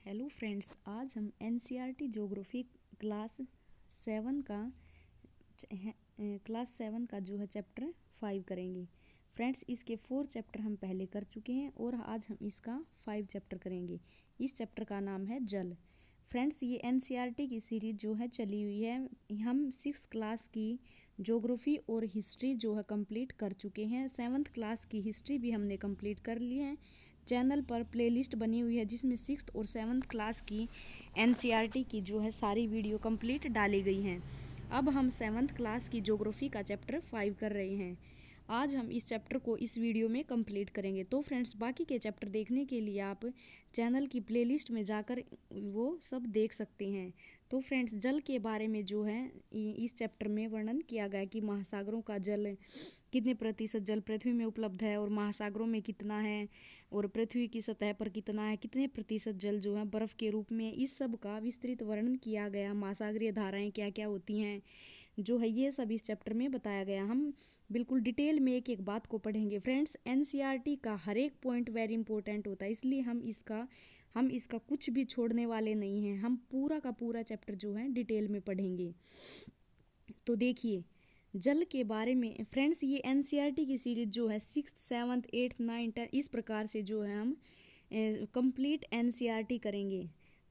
Hello friends, आज हम NCERT geography class seven का जो है चैप्टर 5 करेंगे। फ्रेंड्स, इसके 4 चैप्टर हम पहले कर चुके हैं और आज हम इसका 5 चैप्टर करेंगे। इस चैप्टर का नाम है जल। फ्रेंड्स, ये एनसीईआरटी की सीरीज जो है चली हुई है। हम 6th क्लास की ज्योग्राफी और हिस्ट्री जो है कंप्लीट कर चुके हैं। 7th क्लास की हिस्ट्री भी हमने कंप्लीट कर ली है। चैनल पर प्लेलिस्ट बनी हुई है जिसमें 6th और 7th क्लास की एनसीईआरटी की जो है सारी वीडियो कंप्लीट डाली गई हैं। अब हम 7th क्लास की ज्योग्राफी का चैप्टर 5 कर रहे हैं। आज हम इस चैप्टर को इस वीडियो में कंप्लीट करेंगे। तो फ्रेंड्स, बाकी के चैप्टर देखने के लिए आप चैनल की प्लेलिस्ट में जाकर वो सब देख सकते हैं। तो फ्रेंड्स, जल के बारे में जो है इस चैप्टर में वर्णन किया गया कि महासागरों का जल कितने प्रतिशत जल पृथ्वी में उपलब्ध है और महासागरों में कितना है और पृथ्वी की सतह पर कितना है, कितने प्रतिशत जल जो है बर्फ़ के रूप में, इस सब का विस्तृत वर्णन किया गया। महासागरीय धाराएं क्या क्या होती हैं जो है ये सब इस चैप्टर में बताया गया। हम बिल्कुल डिटेल में एक एक बात को पढ़ेंगे। फ्रेंड्स, एनसीईआरटी का हर एक पॉइंट वेरी इंपॉर्टेंट होता है, इसलिए हम इसका कुछ भी छोड़ने वाले नहीं हैं। हम पूरा का पूरा चैप्टर जो है डिटेल में पढ़ेंगे। तो देखिए, जल के बारे में फ्रेंड्स, ये एनसीईआरटी की सीरीज जो है 6th 7th 8th 9th 10th इस प्रकार से जो है हम कंप्लीट एनसीईआरटी करेंगे।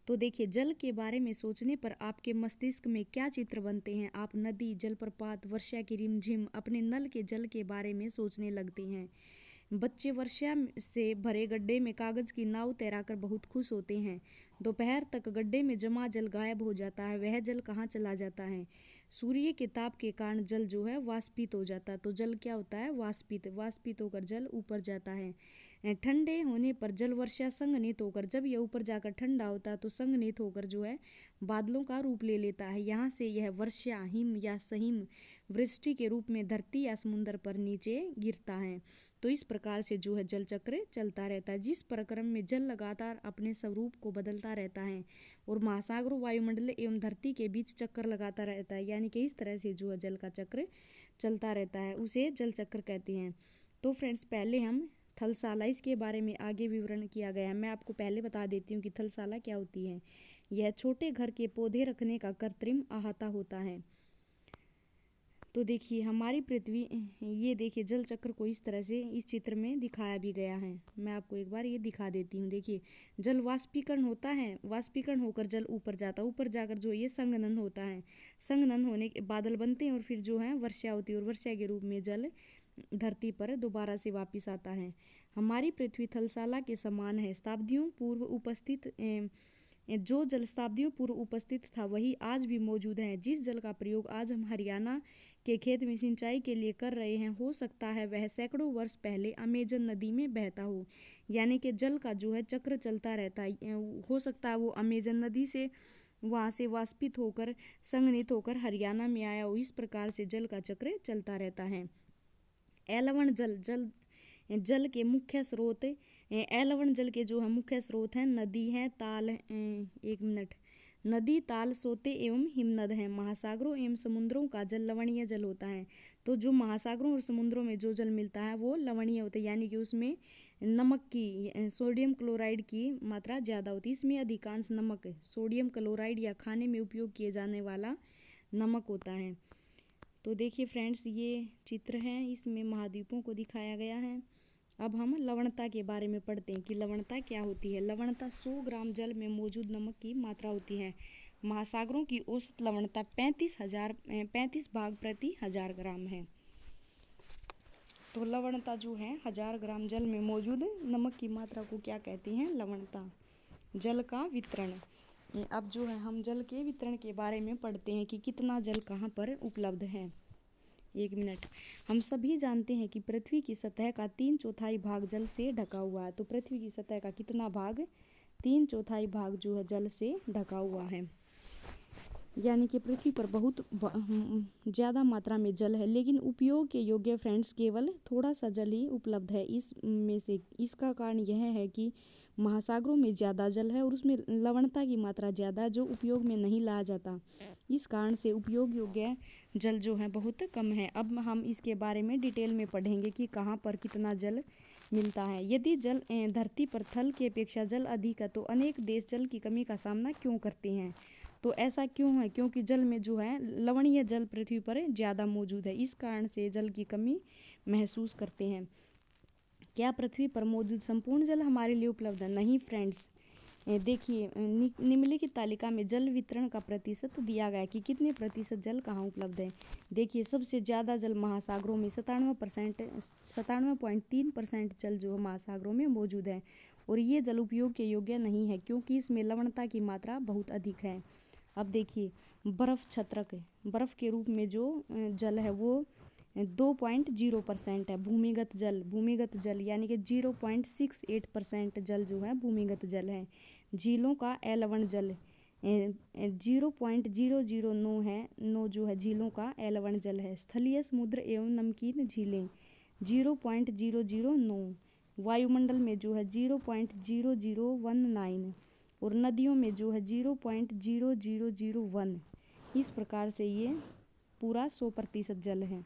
तो देखिए, जल के बारे में सोचने पर आपके मस्तिष्क में क्या चित्र बनते हैं। आप नदी, जलप्रपात, वर्षा की रिमझिम, अपने नल के जल के बारे में सोचने लगते हैं। बच्चे वर्षा से भरे गड्ढे में कागज की नाव तैराकर बहुत खुश होते हैं। दोपहर तक गड्ढे में जमा जल गायब हो जाता है। वह जल कहाँ चला जाता है? सूर्य के ताप के कारण जल जो है वाष्पित हो जाता है। तो जल क्या होता है? वाष्पित होकर जल ऊपर जाता है। ठंडे होने पर जल वर्षा संघनित होकर, जब यह ऊपर जाकर ठंडा होता है तो संघनित होकर जो है बादलों का रूप ले लेता है। यहाँ से यह वर्षा, हिम या सहिम वृष्टि के रूप में धरती या समुद्र पर नीचे गिरता है। तो इस प्रकार से जो है जल चक्र चलता रहता है। जिस प्रक्रम में जल लगातार अपने स्वरूप को बदलता रहता है और महासागरों, वायुमंडल एवं धरती के बीच चक्कर लगाता रहता है, यानी कि इस तरह से जो है जल का चक्र चलता रहता है, उसे जल चक्र कहते हैं। तो फ्रेंड्स, पहले हम थलशाला, इसके बारे में आगे विवरण किया गया है। मैं आपको पहले बता देती हूँ कि थलशाला क्या होती है। यह छोटे घर के पौधे रखने का कृत्रिम अहाता होता है। तो देखिए, हमारी पृथ्वी, ये देखिए जल चक्र को इस तरह से इस चित्र में दिखाया भी गया है। मैं आपको एक बार ये दिखा देती हूँ। देखिए, जल वाष्पीकरण होता है, वाष्पीकरण होकर जल ऊपर जाता है, ऊपर जाकर जो ये संघनन होता है, संघनन होने के बादल बनते हैं और फिर जो है वर्षा होती है और वर्षा के रूप में जल धरती पर दोबारा से वापस आता है। हमारी पृथ्वी थलशाला के समान है। शताब्दियों पूर्व उपस्थित जो जल शताब्दियों पूर्व उपस्थित था वही आज भी मौजूद है। जिस जल का प्रयोग आज हम हरियाणा के खेत में सिंचाई के लिए कर रहे हैं, हो सकता है वह सैकड़ों वर्ष पहले अमेजन नदी में बहता हो। यानी कि जल का जो है चक्र चलता रहता है। हो सकता है वो अमेजन नदी से वहाँ से वाष्पित होकर, संघनित होकर हरियाणा में आया हो। इस प्रकार से जल का चक्र चलता रहता है। एलवण जल के मुख्य स्रोत, एलवण जल के जो है मुख्य स्रोत हैं नदी है, ताल, नदी, ताल, सोते एवं हिमनद हैं। महासागरों एवं समुद्रों का जल लवणीय जल होता है। तो जो महासागरों और समुद्रों में जो जल मिलता है वो लवणीय होता है, यानी कि उसमें नमक की, सोडियम क्लोराइड की मात्रा ज़्यादा होती है। इसमें अधिकांश नमक सोडियम क्लोराइड या खाने में उपयोग किए जाने वाला नमक होता है। तो देखिए फ्रेंड्स, ये चित्र है, इसमें महाद्वीपों को दिखाया गया है। अब हम लवणता के बारे में पढ़ते हैं कि लवणता क्या होती है। लवणता 100 ग्राम जल में मौजूद नमक की मात्रा होती है। महासागरों की औसत लवणता 35 भाग प्रति 1000 ग्राम है। तो लवणता जो है 1000 ग्राम जल में मौजूद नमक की मात्रा को क्या कहते हैं? लवणता। जल का वितरण। अब जो है हम जल के वितरण के बारे में पढ़ते हैं कि कितना जल कहाँ पर उपलब्ध है। एक मिनट। हम सभी जानते हैं कि पृथ्वी की सतह का 3/4 भाग जल से ढका हुआ है। तो पृथ्वी की सतह का कितना भाग? 3/4 भाग जो है जल से ढका हुआ है। यानी कि पृथ्वी पर बहुत ज़्यादा मात्रा में जल है, लेकिन उपयोग के योग्य फ्रेंड्स केवल थोड़ा सा जल ही उपलब्ध है। इसमें से इसका कारण यह है कि महासागरों में ज़्यादा जल है और उसमें लवणता की मात्रा ज़्यादा है जो उपयोग में नहीं लाया जाता। इस कारण से उपयोग योग्य जल जो है बहुत कम है। अब हम इसके बारे में डिटेल में पढ़ेंगे कि कहाँ पर कितना जल मिलता है। यदि जल धरती पर थल की अपेक्षा जल अधिक है तो अनेक देश जल की कमी का सामना क्यों करते हैं? तो ऐसा क्यों है? क्योंकि जल में जो है लवणीय जल पृथ्वी पर ज़्यादा मौजूद है, इस कारण से जल की कमी महसूस करते हैं। क्या पृथ्वी पर मौजूद संपूर्ण जल हमारे लिए उपलब्ध है? नहीं फ्रेंड्स। देखिए निम्नलिखित तालिका में जल वितरण का प्रतिशत दिया गया है कि कितने प्रतिशत जल कहाँ उपलब्ध है। देखिए सबसे ज़्यादा जल महासागरों में 97.3% जल जो महासागरों में मौजूद है और ये जल उपयोग के योग्य नहीं है क्योंकि इसमें लवणता की मात्रा बहुत अधिक है। अब देखिए बर्फ छत्रक, बर्फ के रूप में जो जल है वो 2.0% है। भूमिगत जल यानी कि 0.68% जल जो है भूमिगत जल है। झीलों का अलवण जल 0.009 है, 9 जो है झीलों का अलवण जल है। स्थलीय समुद्र एवं नमकीन झीलें 0.009, वायुमंडल में जो है 0.0019 और नदियों में जो है 0.0001। इस प्रकार से ये पूरा 100% जल है।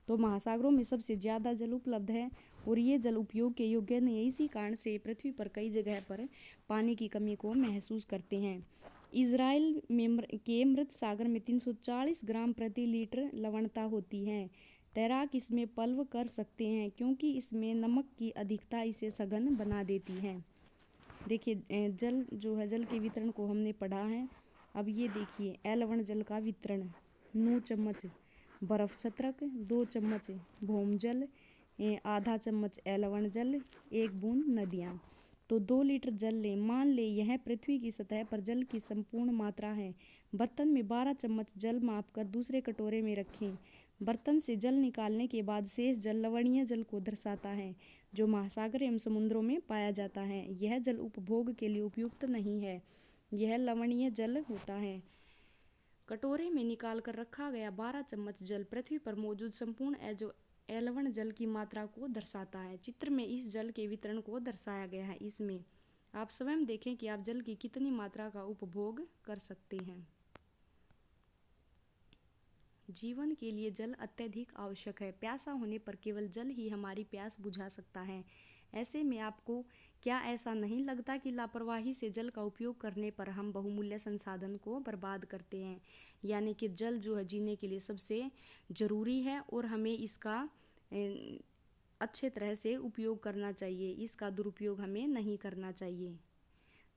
तो महासागरों में सबसे ज़्यादा जल उपलब्ध है और ये जल उपयोग के योग्य नहीं है, इसी कारण से पृथ्वी पर कई जगह पर पानी की कमी को महसूस करते हैं। इजराइल के मृत सागर में 340 ग्राम प्रति लीटर लवणता होती है। तैराक इसमें पलव कर सकते हैं क्योंकि इसमें नमक की अधिकता इसे सघन बना देती है। देखिए जल जो है जल के वितरण को हमने पढ़ा है। अब ये देखिए अलवण जल का वितरण 9 चम्मच बर्फ छत्रक, 2 चम्मच भौमजल, आधा चम्मच अलवण जल, 1 बूंद नदियाँ। तो 2 लीटर जल लें। मान लें यह पृथ्वी की सतह पर जल की संपूर्ण मात्रा है। बर्तन में 12 चम्मच जल मापकर दूसरे कटोरे में रखें। बर्तन से जल निकालने के बाद शेष जल लवणीय जल को दर्शाता है जो महासागर एवं समुद्रों में पाया जाता है। यह जल उपभोग के लिए उपयुक्त नहीं है, यह लवणीय जल होता है। कटोरे में निकाल कर रखा गया 12 चम्मच जल पृथ्वी पर मौजूद संपूर्ण अलवण जल की मात्रा को दर्शाता है। चित्र में इस जल के वितरण को दर्शाया गया है। इसमें आप स्वयं देखें कि आप जल की कितनी मात्रा का उपभोग कर सकते हैं। जीवन के लिए जल अत्यधिक आवश्यक है। प्यासा होने पर केवल जल ही हमारी प्यास बुझा सकता है। ऐसे में आपको क्या ऐसा नहीं लगता कि लापरवाही से जल का उपयोग करने पर हम बहुमूल्य संसाधन को बर्बाद करते हैं? यानी कि जल जो है जीने के लिए सबसे ज़रूरी है और हमें इसका अच्छे तरह से उपयोग करना चाहिए, इसका दुरुपयोग हमें नहीं करना चाहिए।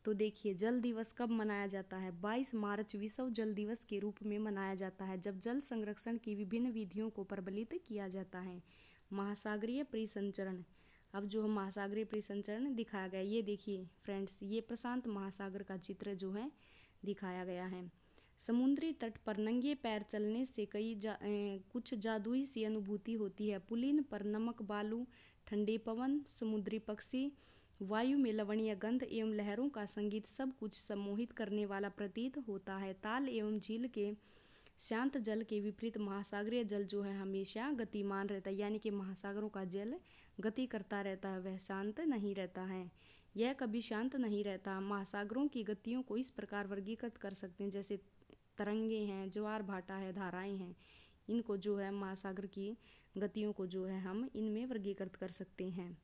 तो देखिए जल दिवस कब मनाया जाता है? 22 मार्च विश्व जल दिवस के रूप में मनाया जाता है जब जल संरक्षण की विभिन्न विधियों को प्रबलित किया जाता है। महासागरीय परिसंचरण, अब जो महासागरीय परिसंचरण दिखाया गया, ये देखिए फ्रेंड्स ये प्रशांत महासागर का चित्र जो है दिखाया गया है। समुद्री तट पर नंगे पैर चलने से कुछ जादुई सी अनुभूति होती है। पुलिन पर नमक बालू, ठंडे पवन, समुद्री पक्षी, वायु में लवणीय गंध एवं लहरों का संगीत सब कुछ सम्मोहित करने वाला प्रतीत होता है। ताल एवं झील के शांत जल के विपरीत महासागरीय जल जो है हमेशा गतिमान रहता है, यानी कि महासागरों का जल गति करता रहता है, वह शांत नहीं रहता है, यह कभी शांत नहीं रहता। महासागरों की गतियों को इस प्रकार वर्गीकृत कर सकते हैं जैसे तरंगे हैं, ज्वार भाटा है, धाराएं हैं। इनको जो है महासागर की गतियों को जो है हम इनमें वर्गीकृत कर सकते हैं।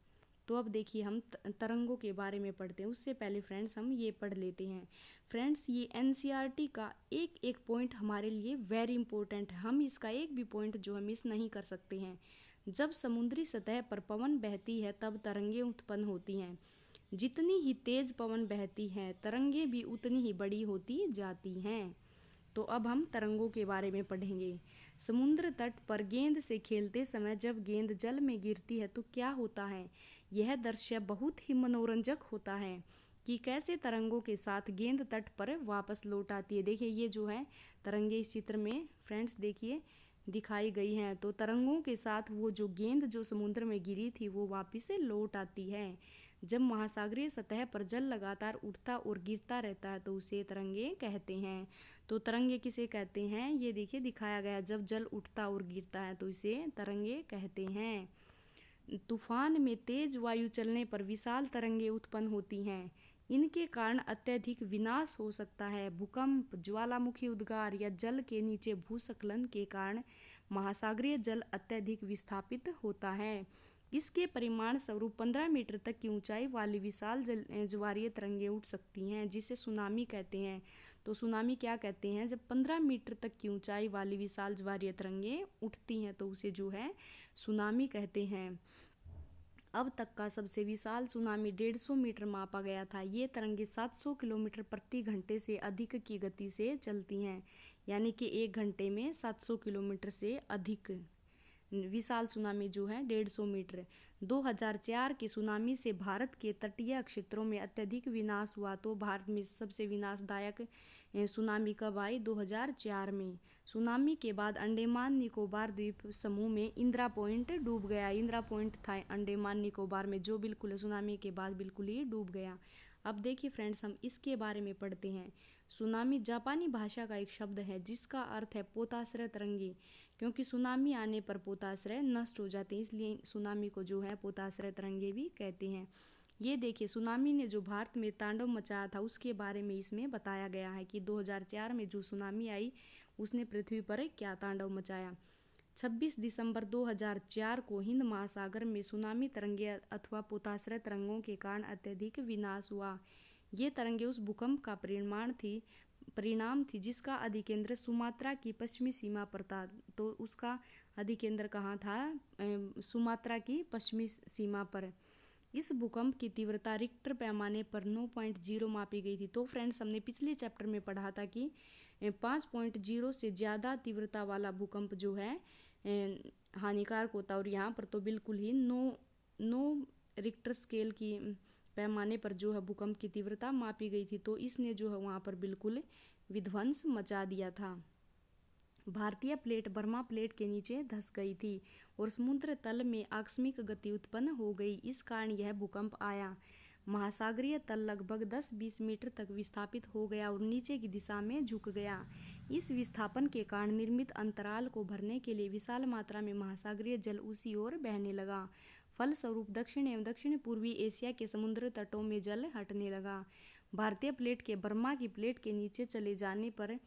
तो अब देखिए हम तरंगों के बारे में पढ़ते हैं। उससे पहले फ्रेंड्स हम ये पढ़ लेते हैं। फ्रेंड्स ये एनसीईआरटी का एक एक पॉइंट हमारे लिए वेरी इंपॉर्टेंट है, हम इसका एक भी पॉइंट जो है मिस नहीं कर सकते हैं। जब समुद्री सतह पर पवन बहती है तब तरंगें उत्पन्न होती हैं। जितनी ही तेज पवन बहती है तरंगें भी उतनी ही बड़ी होती जाती हैं। तो अब हम तरंगों के बारे में पढ़ेंगे। समुद्र तट पर गेंद से खेलते समय जब गेंद जल में गिरती है तो क्या होता है? यह दृश्य बहुत ही मनोरंजक होता है कि कैसे तरंगों के साथ गेंद तट पर वापस लौट आती है। देखिए ये जो है तरंगे इस चित्र में फ्रेंड्स देखिए दिखाई गई हैं। तो तरंगों के साथ वो जो गेंद जो समुद्र में गिरी थी वो वापस से लौट आती है। जब महासागरीय सतह पर जल लगातार उठता और गिरता रहता है तो उसे तरंगे कहते हैं। तो तरंगे किसे कहते हैं? ये देखिए दिखाया गया, जब जल उठता और गिरता है तो इसे तरंगे कहते हैं। तूफान में तेज वायु चलने पर विशाल तरंगे उत्पन्न होती हैं। इनके कारण अत्यधिक विनाश हो सकता है। भूकंप, ज्वालामुखी उद्गार या जल के नीचे भूस्खलन के कारण महासागरीय जल अत्यधिक विस्थापित होता है। इसके परिमाण स्वरूप 15 मीटर तक की ऊंचाई वाली विशाल ज्वारीय तरंगें उठ सकती हैं, जिसे सुनामी कहते हैं। तो सुनामी क्या कहते हैं? जब 15 मीटर तक की ऊंचाई वाली विशाल ज्वारीय तरंगें उठती हैं तो उसे जो है सुनामी कहते हैं। अब तक का सबसे विशाल सुनामी 150 मीटर मापा गया था। ये तरंगे 700 किलोमीटर प्रति घंटे से अधिक की गति से चलती हैं, यानी कि 1 घंटे में 700 किलोमीटर से अधिक। विशाल सुनामी जो है 150 मीटर। 2004 के सुनामी से भारत के तटीय क्षेत्रों में अत्यधिक विनाश हुआ। तो भारत में सबसे विनाशदायक सुनामी कब आई? 2004 में। सुनामी के बाद अंडमान निकोबार द्वीप समूह में इंदिरा पॉइंट डूब गया। इंदिरा पॉइंट था अंडमान निकोबार में, जो बिल्कुल सुनामी के बाद बिल्कुल ही डूब गया। अब देखिए फ्रेंड्स, हम इसके बारे में पढ़ते हैं। सुनामी जापानी भाषा का एक शब्द है जिसका अर्थ है पोताश्रय तरंगे, क्योंकि सुनामी आने पर पोताश्रय नष्ट हो जाते हैं, इसलिए सुनामी को जो है पोताश्रय तरंगे भी कहते हैं। ये देखिए, सुनामी ने जो भारत में तांडव मचाया था उसके बारे में इसमें बताया गया है कि 2004 में जो सुनामी आई उसने पृथ्वी पर क्या तांडव मचाया। 26 दिसंबर 2004 को हिंद महासागर में सुनामी तरंगे अथवा पोताश्रय तरंगों के कारण अत्यधिक विनाश हुआ। ये तरंगे उस भूकंप का परिणाम थी जिसका अधिकेंद्र सुमात्रा की पश्चिमी सीमा पर था। तो उसका अधिकेंद्र कहाँ था? सुमात्रा की पश्चिमी सीमा पर। इस भूकंप की तीव्रता रिक्टर पैमाने पर 9.0 मापी गई थी। तो फ्रेंड्स, हमने पिछले चैप्टर में पढ़ा था कि 5.0 से ज़्यादा तीव्रता वाला भूकंप जो है हानिकारक होता, और यहाँ पर तो बिल्कुल ही 9 रिक्टर स्केल की पैमाने पर जो है भूकंप की तीव्रता मापी गई थी। तो इसने जो है वहाँ पर बिल्कुल विध्वंस मचा दिया था। भारतीय प्लेट बर्मा प्लेट के नीचे धंस गई थी और समुद्र तल में आकस्मिक गति उत्पन्न हो गई। इस कारण यह भूकंप आया। महासागरीय तल लगभग 10-20 मीटर तक विस्थापित हो गया और नीचे की दिशा में झुक गया। इस विस्थापन के कारण निर्मित अंतराल को भरने के लिए विशाल मात्रा में महासागरीय जल उसी ओर बहने लगा। फलस्वरूप दक्षिण एवं दक्षिण पूर्वी एशिया के समुद्र तटों में जल हटने लगा। भारतीय प्लेट के बर्मा की प्लेट के नीचे चले जाने पर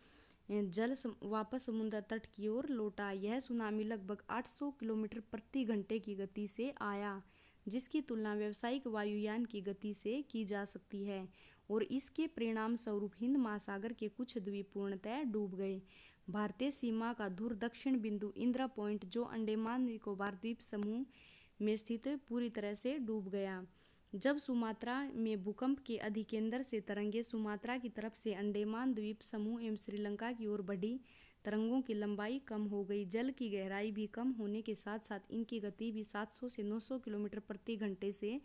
जल वापस समुद्र तट की ओर लौटा। यह सुनामी लगभग 800 किलोमीटर प्रति घंटे की गति से आया, जिसकी तुलना व्यावसायिक वायुयान की गति से की जा सकती है, और इसके परिणाम स्वरूप हिंद महासागर के कुछ द्वीप पूर्णतः डूब गए। भारतीय सीमा का दूर दक्षिण बिंदु इंदिरा पॉइंट, जो अंडमान निकोबार द्वीप समूह में स्थित, पूरी तरह से डूब गया। जब सुमात्रा में भूकंप के अधिकेंद्र से तरंगे सुमात्रा की तरफ से अंडमान द्वीप समूह एवं श्रीलंका की ओर बढ़ी, तरंगों की लंबाई कम हो गई। जल की गहराई भी कम होने के साथ साथ इनकी गति भी 700 से 900 किलोमीटर प्रति घंटे से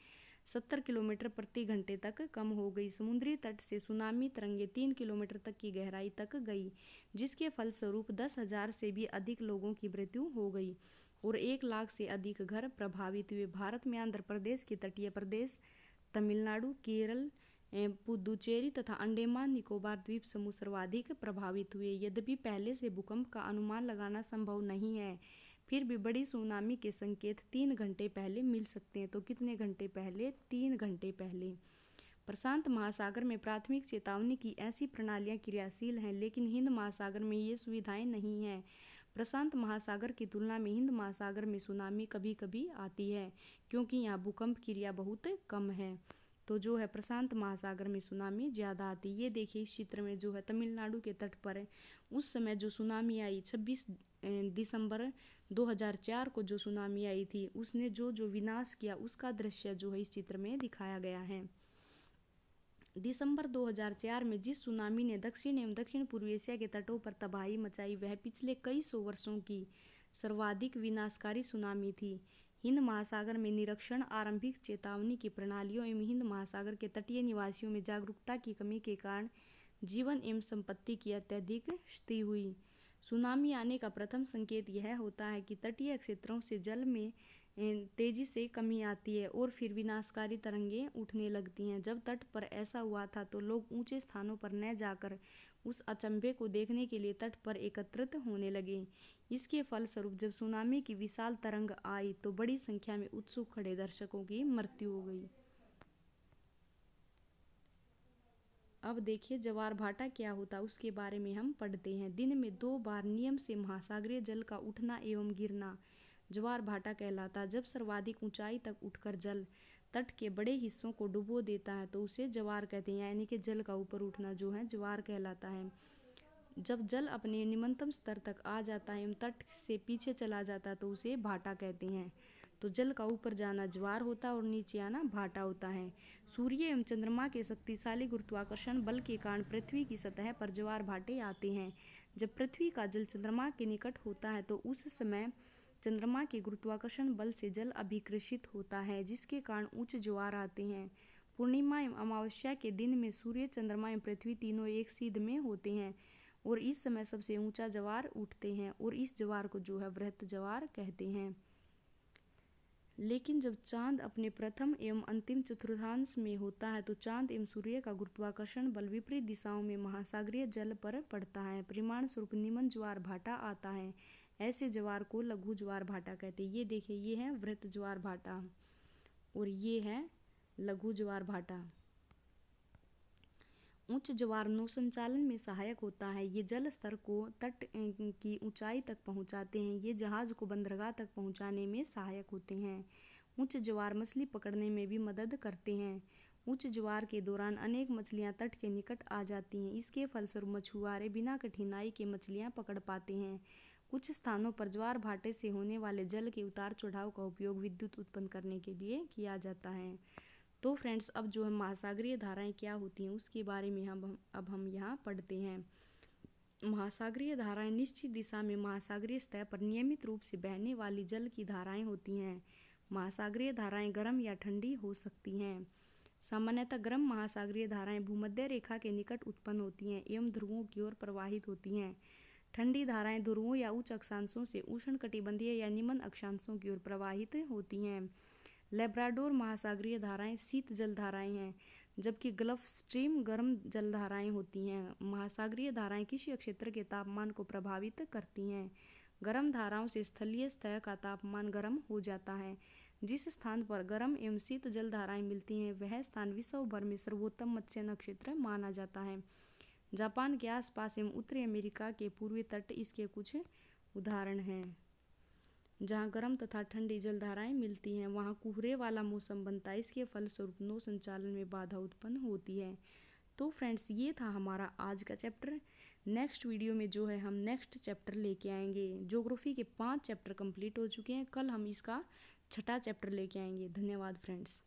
70 किलोमीटर प्रति घंटे तक कम हो गई। समुद्री तट से सुनामी तरंगे 3 किलोमीटर तक की गहराई तक गई, जिसके फलस्वरूप 10,000 से भी अधिक लोगों की मृत्यु हो गई और 1 लाख से अधिक घर प्रभावित हुए। भारत में आंध्र प्रदेश के तटीय प्रदेश, तमिलनाडु, केरल, पुदुचेरी तथा अंडमान निकोबार द्वीप समूह सर्वाधिक प्रभावित हुए। यद्यपि पहले से भूकंप का अनुमान लगाना संभव नहीं है, फिर भी बड़ी सुनामी के संकेत 3 घंटे पहले मिल सकते हैं। तो कितने घंटे पहले? 3 घंटे पहले। प्रशांत महासागर में प्राथमिक चेतावनी की ऐसी प्रणालियां क्रियाशील हैं, लेकिन हिंद महासागर में ये सुविधाएं नहीं हैं। प्रशांत महासागर की तुलना में हिंद महासागर में सुनामी कभी कभी आती है, क्योंकि यहाँ भूकंप क्रिया बहुत कम है। तो जो है प्रशांत महासागर में सुनामी ज़्यादा आती है। ये देखिए इस चित्र में जो है तमिलनाडु के तट पर है, उस समय जो सुनामी आई 26 दिसंबर 2004 को जो सुनामी आई थी, उसने जो विनाश किया उसका दृश्य जो है इस चित्र में दिखाया गया है। दिसंबर 2004 में जिस सुनामी ने दक्षिण एवं दक्षिण पूर्व एशिया के तटों पर तबाही मचाई, वह पिछले कई सौ वर्षों की सर्वाधिक विनाशकारी सुनामी थी। हिंद महासागर में निरीक्षण, आरंभिक चेतावनी की प्रणालियों एवं हिंद महासागर के तटीय निवासियों में जागरूकता की कमी के कारण जीवन एवं संपत्ति की अत्यधिक क्षति हुई। सुनामी आने का प्रथम संकेत यह होता है कि तटीय क्षेत्रों से जल में तेजी से कमी आती है और फिर विनाशकारी तरंगें उठने लगती हैं। जब तट पर ऐसा हुआ था तो लोग ऊंचे स्थानों पर न जाकर उस अचंभे को देखने के लिए तट पर एकत्रित होने लगे। इसके फलस्वरूप जब सुनामी की विशाल तरंग आई तो बड़ी संख्या में उत्सुक खड़े दर्शकों की मृत्यु हो गई। अब देखिए ज्वार भाटा क्या होता है उसके बारे में हम पढ़ते हैं। दिन में 2 बार नियम से महासागरीय जल का उठना एवं गिरना ज्वार भाटा कहलाता है। जब सर्वाधिक ऊंचाई तक उठकर जल तट के बड़े हिस्सों को डुबो देता है तो उसे ज्वार कहते हैं, यानी कि जल का ऊपर उठना जो है ज्वार कहलाता है। जब जल अपने निम्नतम स्तर तक आ जाता है एवं तट से पीछे चला जाता है तो उसे भाटा कहते हैं। तो जल का ऊपर जाना ज्वार होता है और नीचे आना भाटा होता है। सूर्य एवं चंद्रमा के शक्तिशाली गुरुत्वाकर्षण बल के कारण पृथ्वी की सतह पर ज्वार भाटे आते हैं। जब पृथ्वी का जल चंद्रमा के निकट होता है तो उस समय चंद्रमा के गुरुत्वाकर्षण बल से जल अभिकृषित होता है, जिसके कारण उच्च ज्वार आते हैं। पूर्णिमा एवं अमावस्या के दिन में सूर्य, चंद्रमा एवं पृथ्वी तीनों एक सीध में होते हैं और इस समय सबसे ऊंचा ज्वार उठते हैं और इस ज्वार को जो है वृहत ज्वार कहते हैं। लेकिन जब चांद अपने प्रथम एवं अंतिम चतुर्थांश में होता है तो चांद एवं सूर्य का गुरुत्वाकर्षण बल विपरीत दिशाओं में महासागरीय जल पर पड़ता है। परिमाण स्वरूप निम्न ज्वार भाटा आता है। ऐसे ज्वार को लघु ज्वार भाटा कहते हैं। ये देखिए, ये है वृहत ज्वार भाटा और ये है लघु ज्वार भाटा। उच्च ज्वार नौ संचालन में सहायक होता है। ये जल स्तर को तट की ऊंचाई तक पहुंचाते हैं। ये जहाज को बंदरगाह तक पहुंचाने में सहायक होते हैं। उच्च ज्वार मछली पकड़ने में भी मदद करते हैं। उच्च ज्वार के दौरान अनेक मछलियां तट के निकट आ जाती हैं। इसके फलस्वरूप मछुआरे बिना कठिनाई के मछलियां पकड़ पाते हैं। कुछ स्थानों पर ज्वार भाटे से होने वाले जल के उतार चढ़ाव का उपयोग विद्युत उत्पन्न करने के लिए किया जाता है। तो फ्रेंड्स, अब जो है महासागरीय धाराएं क्या होती हैं उसके बारे में हम यहाँ पढ़ते हैं। महासागरीय धाराएं निश्चित दिशा में महासागरीय सतह पर नियमित रूप से बहने वाली जल की धाराएं होती हैं। महासागरीय धाराएं गर्म या ठंडी हो सकती हैं। सामान्यतः गर्म महासागरीय धाराएं भूमध्य रेखा के निकट उत्पन्न होती हैं एवं ध्रुवों की ओर प्रवाहित होती हैं। ठंडी धाराएं ध्रुवों या उच्च अक्षांशों से उष्णकटिबंधीय या निम्न अक्षांशों की ओर प्रवाहित होती हैं। लेब्राडोर महासागरीय धाराएं शीत जल धाराएं हैं, जबकि गल्फ स्ट्रीम गर्म जल धाराएं होती हैं। महासागरीय धाराएं किसी क्षेत्र के तापमान को प्रभावित करती हैं। गर्म धाराओं से स्थलीय सतह का तापमान गर्म हो जाता है। जिस स्थान पर गर्म एवं शीत जल धाराएं मिलती हैं वह स्थान विश्व भर में सर्वोत्तम मत्स्य नक्षत्र माना जाता है। जापान के आसपास एवं उत्तरी अमेरिका के पूर्वी तट इसके कुछ उदाहरण हैं। जहाँ गर्म तथा ठंडी जलधाराएं मिलती हैं वहाँ कोहरे वाला मौसम बनता है। इसके फलस्वरूप नौ संचालन में बाधा उत्पन्न होती है। तो फ्रेंड्स, ये था हमारा आज का चैप्टर। नेक्स्ट वीडियो में जो है हम नेक्स्ट चैप्टर लेके आएंगे। ज्योग्राफी के 5 चैप्टर कंप्लीट हो चुके हैं। कल हम इसका 6ठा चैप्टर लेके आएंगे। धन्यवाद फ्रेंड्स।